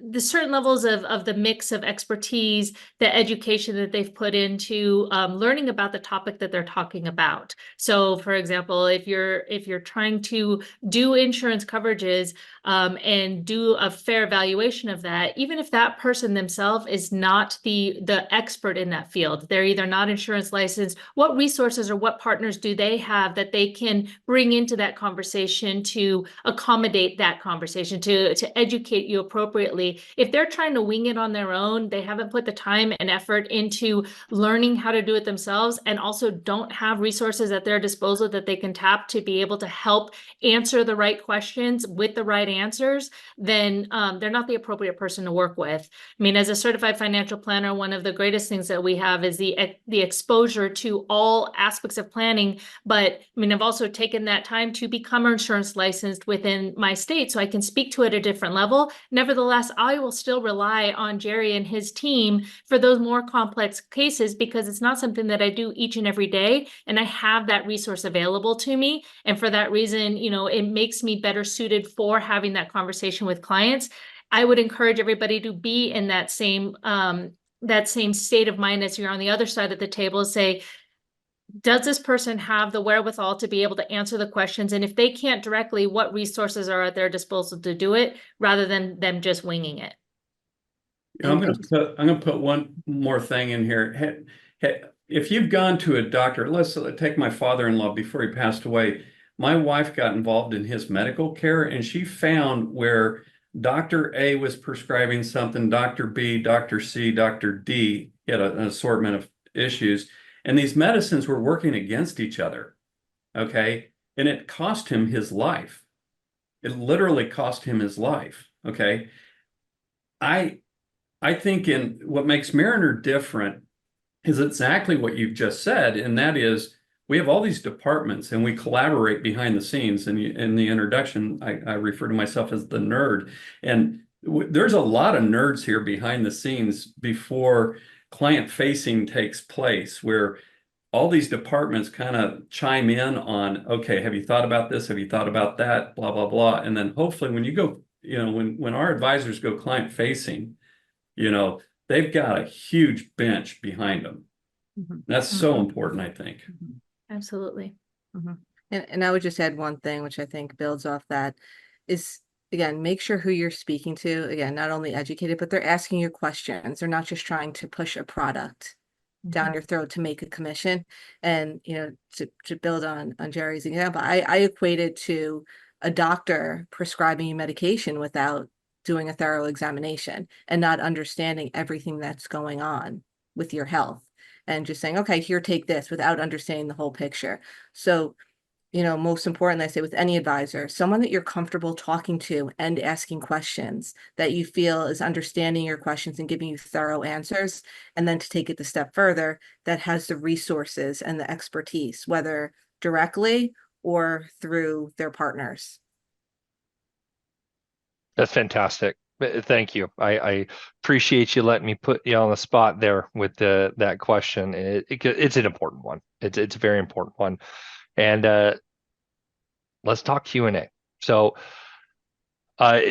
Speaker 4: the certain levels of the mix of expertise, the education that they've put into learning about the topic that they're talking about. So, for example, if you're trying to do insurance coverages and do a fair evaluation of that, even if that person themselves is not the expert in that field, they're either not insurance licensed, what resources or what partners do they have that they can bring into that conversation to accommodate that conversation, to educate you appropriately? If they're trying to wing it on their own, they haven't put the time and effort into learning how to do it themselves, and also don't have resources at their disposal that they can tap to be able to help answer the right questions with the right answers, then they're not the appropriate person to work with. I mean, as a certified financial planner, one of the greatest things that we have is the exposure to all aspects of planning. But I mean, I've also taken that time to become insurance licensed within my state, so I can speak to it at a different level. Nevertheless, I will still rely on Jerry and his team for those more complex cases, because it's not something that I do each and every day, and I have that resource available to me. And for that reason, it makes me better suited for having that conversation with clients. I would encourage everybody to be in that same state of mind as you're on the other side of the table. Say, does this person have the wherewithal to be able to answer the questions? And if they can't directly, what resources are at their disposal to do it, rather than them just winging it?
Speaker 2: I'm going to put one more thing in here. If you've gone to a doctor, let's take my father-in-law before he passed away. My wife got involved in his medical care, and she found where Dr. A was prescribing something, Dr. B, Dr. C, Dr. D, he had an assortment of issues, and these medicines were working against each other, okay? And it cost him his life. It literally cost him his life, okay? I think in what makes Mariner different is exactly what you've just said, and that is we have all these departments and we collaborate behind the scenes. And in the introduction, I refer to myself as the nerd. And there's a lot of nerds here behind the scenes before client facing takes place, where all these departments kind of chime in on, okay, have you thought about this? Have you thought about that? Blah, blah, blah. And then hopefully when you go, when our advisors go client facing, they've got a huge bench behind them.
Speaker 3: Mhm.
Speaker 2: That's so important, I think.
Speaker 4: Absolutely.
Speaker 3: Mhm. And I would just add one thing, which I think builds off that, is again, make sure who you're speaking to, again, not only educated, but they're asking you questions. They're not just trying to push a product down your throat to make a commission. And, to build on Jerry's example, I equate it to a doctor prescribing you medication without doing a thorough examination and not understanding everything that's going on with your health and just saying, okay, here, take this without understanding the whole picture. So, most importantly, I say with any advisor, someone that you're comfortable talking to and asking questions that you feel is understanding your questions and giving you thorough answers. And then to take it the step further, that has the resources and the expertise, whether directly or through their partners.
Speaker 1: That's fantastic. Thank you. I appreciate you letting me put you on the spot there with that question. It's an important one. It's a very important one. And let's talk Q&A. So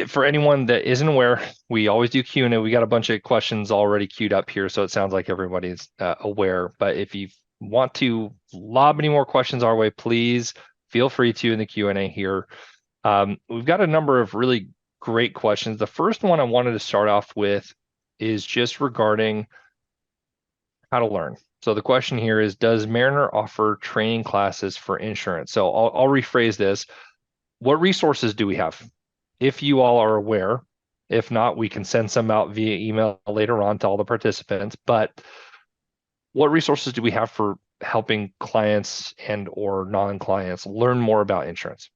Speaker 1: for anyone that isn't aware, we always do Q&A. We got a bunch of questions already queued up here, so it sounds like everybody's aware. But if you want to lob any more questions our way, please feel free to in the Q&A here. We've got a number of really great questions. The first one I wanted to start off with is just regarding how to learn. So the question here is, does Mariner offer training classes for insurance? So I'll rephrase this. What resources do we have? If you all are aware, if not, we can send some out via email later on to all the participants. But what resources do we have for helping clients and or non-clients learn more about insurance?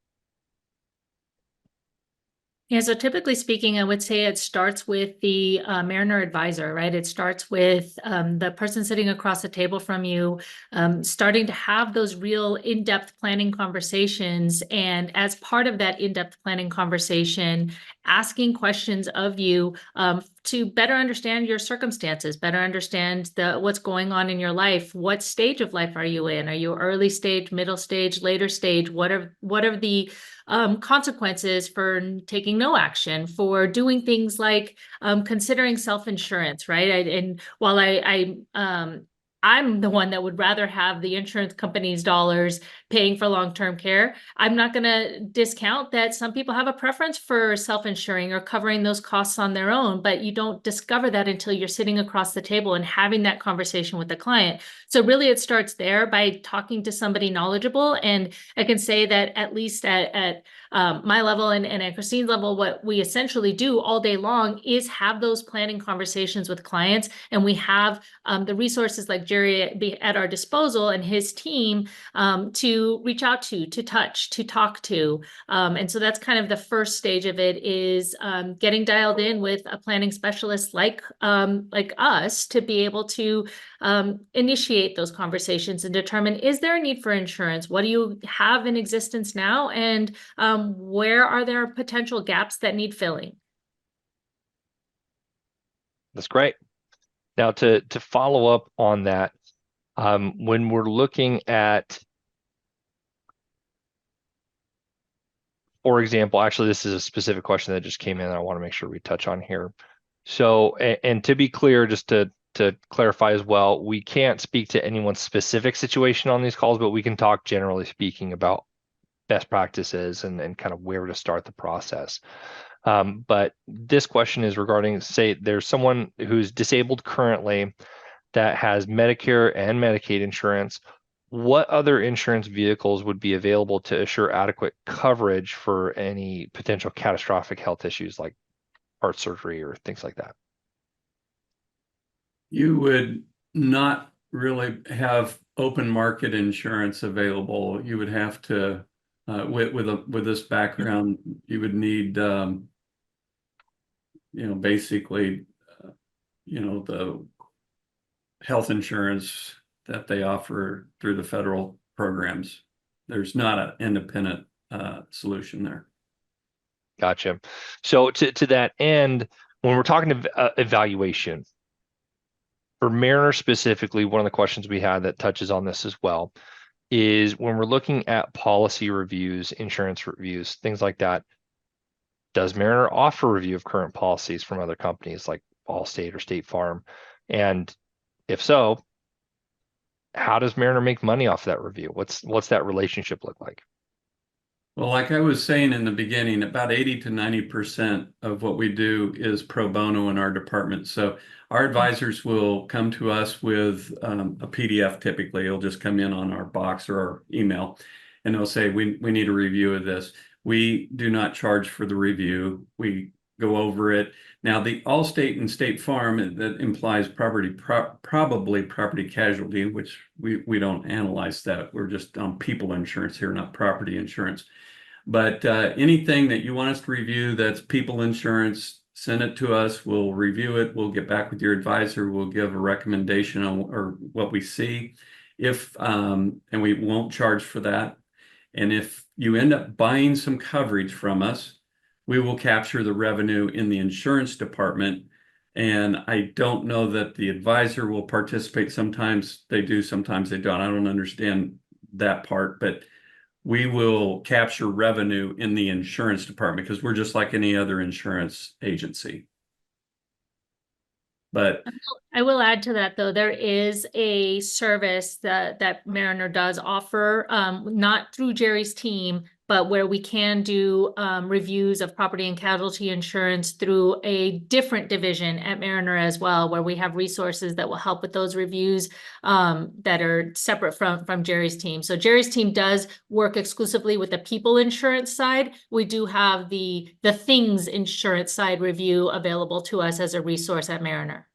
Speaker 4: Yeah, so typically speaking, I would say it starts with the Mariner advisor, right? It starts with the person sitting across the table from you, starting to have those real in-depth planning conversations. And as part of that in-depth planning conversation, asking questions of you to better understand your circumstances, better understand what's going on in your life. What stage of life are you in? Are you early stage, middle stage, later stage? What are the consequences for taking no action, for doing things like considering self-insurance, right? And while I'm the one that would rather have the insurance company's dollars paying for long-term care, I'm not going to discount that some people have a preference for self-insuring or covering those costs on their own, but you don't discover that until you're sitting across the table and having that conversation with the client. So really it starts there by talking to somebody knowledgeable. And I can say that at least at my level and at Christine's level, what we essentially do all day long is have those planning conversations with clients. And we have the resources like Jerry at our disposal and his team to reach out to touch, to talk to. And so that's kind of the first stage of it, is getting dialed in with a planning specialist like us to be able to initiate those conversations and determine, is there a need for insurance? What do you have in existence now? And where are there potential gaps that need filling?
Speaker 1: That's great. Now to follow up on that, when we're looking at, for example, actually, this is a specific question that just came in that I want to make sure we touch on here. So, and to be clear, just to clarify as well, we can't speak to anyone's specific situation on these calls, but we can talk generally speaking about best practices and kind of where to start the process. But this question is regarding, say, there's someone who's disabled currently that has Medicare and Medicaid insurance. What other insurance vehicles would be available to assure adequate coverage for any potential catastrophic health issues like heart surgery or things like that?
Speaker 2: You would not really have open market insurance available. You would have to, with this background, you would need, basically, the health insurance that they offer through the federal programs. There's not an independent solution there.
Speaker 1: Gotcha. So to that end, when we're talking to evaluation, for Mariner specifically, one of the questions we had that touches on this as well is when we're looking at policy reviews, insurance reviews, things like that, does Mariner offer a review of current policies from other companies like Allstate or State Farm? And if so, how does Mariner make money off that review? What's that relationship look like?
Speaker 2: Well, like I was saying in the beginning, about 80 to 90% of what we do is pro bono in our department. So our advisors will come to us with a PDF typically. It'll just come in on our box or our email, and they'll say, we need a review of this. We do not charge for the review. We go over it. Now, the Allstate and State Farm, that implies probably property casualty, which we don't analyze that. We're just on people insurance here, not property insurance. But anything that you want us to review that's people insurance, send it to us. We'll review it. We'll get back with your advisor. We'll give a recommendation on or what we see. And we won't charge for that. And if you end up buying some coverage from us, we will capture the revenue in the insurance department. And I don't know that the advisor will participate. Sometimes they do, sometimes they don't. I don't understand that part, but we will capture revenue in the insurance department because we're just like any other insurance agency. But
Speaker 4: I will add to that, though, there is a service that Mariner does offer, not through Jerry's team, but where we can do reviews of property and casualty insurance through a different division at Mariner as well, where we have resources that will help with those reviews that are separate from Jerry's team. So Jerry's team does work exclusively with the people insurance side. We do have the things insurance side review available to us as a resource at Mariner.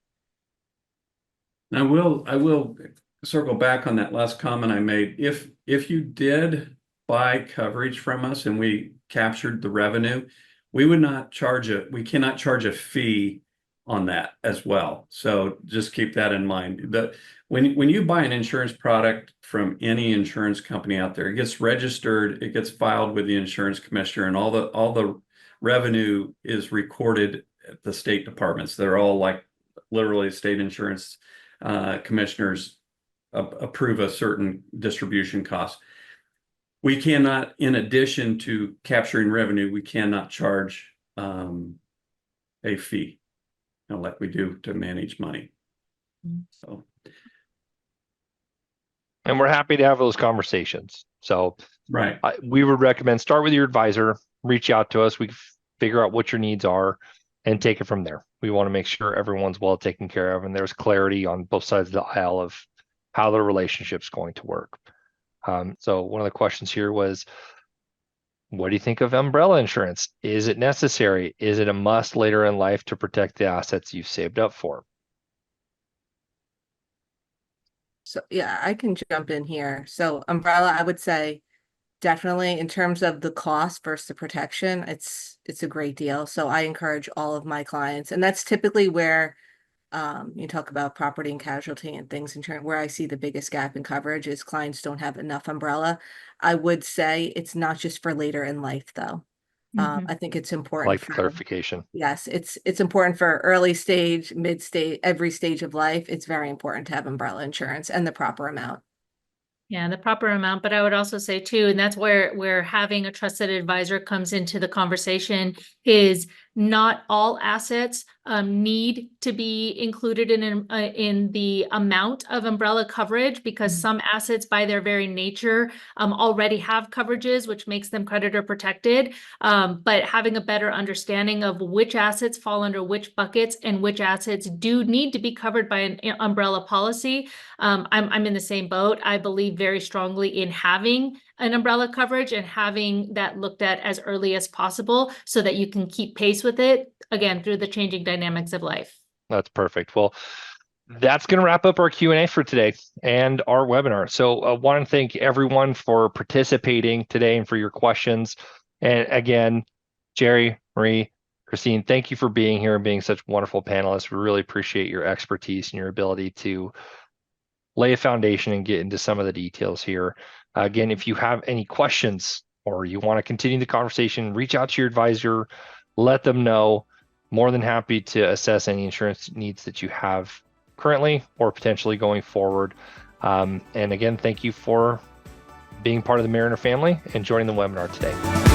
Speaker 2: I will circle back on that last comment I made. If you did buy coverage from us and we captured the revenue, we cannot charge a fee on that as well. So just keep that in mind. When you buy an insurance product from any insurance company out there, it gets registered, it gets filed with the insurance commissioner, and all the revenue is recorded at the state departments. They're all like literally state insurance commissioners approve a certain distribution cost. We cannot, in addition to capturing revenue, we cannot charge a fee, like we do to manage money. So,
Speaker 1: and we're happy to have those conversations. So
Speaker 2: right.
Speaker 1: We would recommend start with your advisor, reach out to us. We figure out what your needs are and take it from there. We want to make sure everyone's well taken care of and there's clarity on both sides of the aisle of how the relationship's going to work. So one of the questions here was, what do you think of umbrella insurance? Is it necessary? Is it a must later in life to protect the assets you've saved up for?
Speaker 3: So yeah, I can jump in here. So umbrella, I would say definitely in terms of the cost versus the protection, it's a great deal. So I encourage all of my clients, and that's typically where you talk about property and casualty and things in turn, where I see the biggest gap in coverage is clients don't have enough umbrella. I would say it's not just for later in life though. I think it's important
Speaker 1: Like the clarification.
Speaker 3: Yes, it's important for early stage, mid stage, every stage of life. It's very important to have umbrella insurance and the proper amount.
Speaker 4: Yeah, the proper amount, but I would also say too, and that's where having a trusted advisor comes into the conversation, is not all assets need to be included in the amount of umbrella coverage, because some assets by their very nature already have coverages, which makes them creditor protected. But having a better understanding of which assets fall under which buckets and which assets do need to be covered by an umbrella policy. I'm in the same boat. I believe very strongly in having an umbrella coverage and having that looked at as early as possible so that you can keep pace with it, again, through the changing dynamics of life.
Speaker 1: That's perfect. Well, that's going to wrap up our Q&A for today and our webinar. So I want to thank everyone for participating today and for your questions. And again, Jerry, Marie, Christine, thank you for being here and being such wonderful panelists. We really appreciate your expertise and your ability to lay a foundation and get into some of the details here. Again, if you have any questions or you want to continue the conversation, reach out to your advisor, let them know. More than happy to assess any insurance needs that you have currently or potentially going forward. And again, thank you for being part of the Mariner family and joining the webinar today.